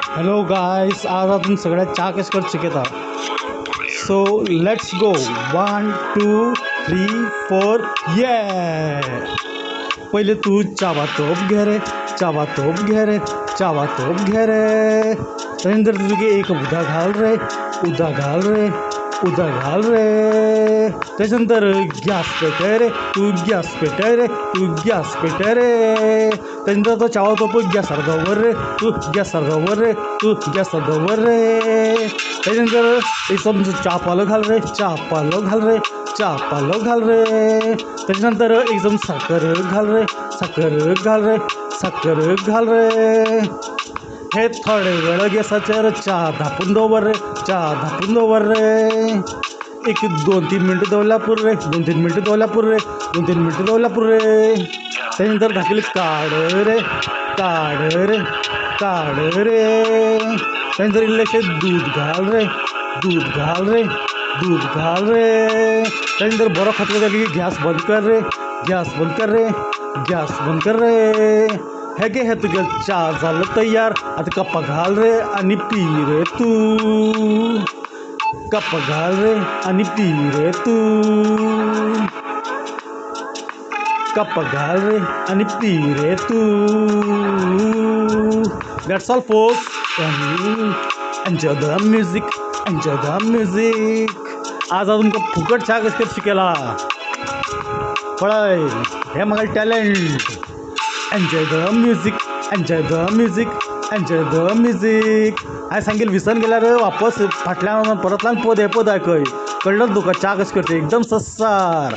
Hello गाईस, आज आपण सगळ्यात चहा कशी करू शिकत आहोत. So let's go. 1 2 3 4 ये. पहिले तू चावा तोप घे रे, चावा तोप घे रे, चावा तोप घे रे. त्यानंतर तुझे एक उदा घाल रे, उदा घाल रे, उदा घाल रे. त्याच्यानंतर गॅस पेटाय रे, तू गॅस पेटाय रे, तू गॅस पेटाय रे. त्यानंतर तो चावा तोप गॅस अर्धावर रे, तू गॅस अर्धावर रे, तू गॅस अर्धावर रे. त्याच्यानंतर एक चमचा चहा पालो घाल रे, चहा पालो घाल रे, चहा पालो घाल रे. त्याच्यानंतर एक चमचा साखर घाल रे, साखर घाल रे, साखर घाल रे. हे थोडे वेळ गॅसाच्यावर चहा धापून दवर रे, चहा धापून दवर रे. एक 2-3 मिनटं दवल्यापूर रे, 2-3 मिनटं दवल्यापूर रे, 2-3 मिनटं दवल्यापूर रे. त्यानंतर ढाकली काढ रे, काढ रे, काढ रे. त्यानंतर इल्लेशे दूध घाल रे, दूध घाल रे, दूध घाल रे. त्यानंतर बरं खतरा झाली की गॅस बंद कर रे, गॅस बंद कर रे, गॅस बंद कर रे. हे घे, हे तुझं चहा झालं तयार. आता कप्पा घाल रे आणि पी रे तू. कप्पा घाल रे आणि पी रे तू. कप्पा घाल रे आणि पी रे तू. That's all folks. Enjoy the music, enjoy the music. आज अजून का फुकट चहा कसं शिकायला पळाय हे मग talent. Enjoy the music, enjoy the music, enjoy the music. Hi सांगेल विसरून गेला रे, वापस फाटल्या परतला पोद आहे पोद ऐकय. कळलं तुका चहा कसं करते एकदम सस्सार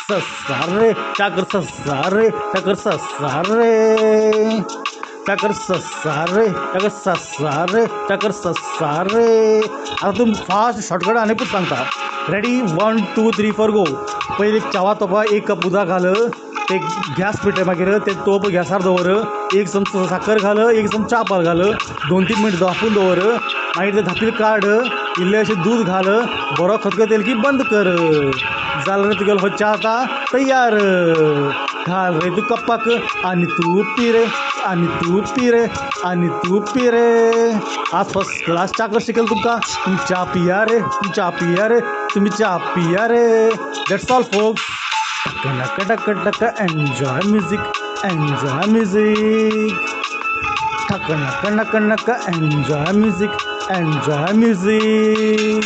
सस्सार रे. चहा कर सस्सार रे, चहा कर सस्सार रे, चहा कर सस्सार रे, चहा कर सस्सार रे, चहा कर सस्सार रे. आता तुम्ही फास्ट शॉर्टकट आणि पण सांगता. रेडी 1 2 3 4 गो. पहिले चावा तोपा एक कप उदा घाल, ते गॅस पेटे मागीर ते तोप गॅसार दवर. एक चमचो साखर घाल, एक चमचो च्या पाल घाल, 2-3 मिनट धापून दवर. मागीर ते धापील काढ, इल्ले असे दूध घाल, बरो खतखतेल की बंद कर. जालें रे तुगेलो हो च्या आता तयार. घाल रे तू कप्पाक आणि तू पी रे, आणि तू पी रे, आणि तू पी रे. आज फर्स्ट क्लास च्या कर शिकेल तुमका. तुम्ही च्या पिया रे, तुम्ही च्या पिया रे, तुम्ही च्या पिया रे. दॅट्स ऑल फोक्स. टक टक टक एन्जॉय म्युझिक, एन्जॉय म्युझिक. टक नक नक नक एन्जॉय म्युझिक, एन्जॉय म्युझिक.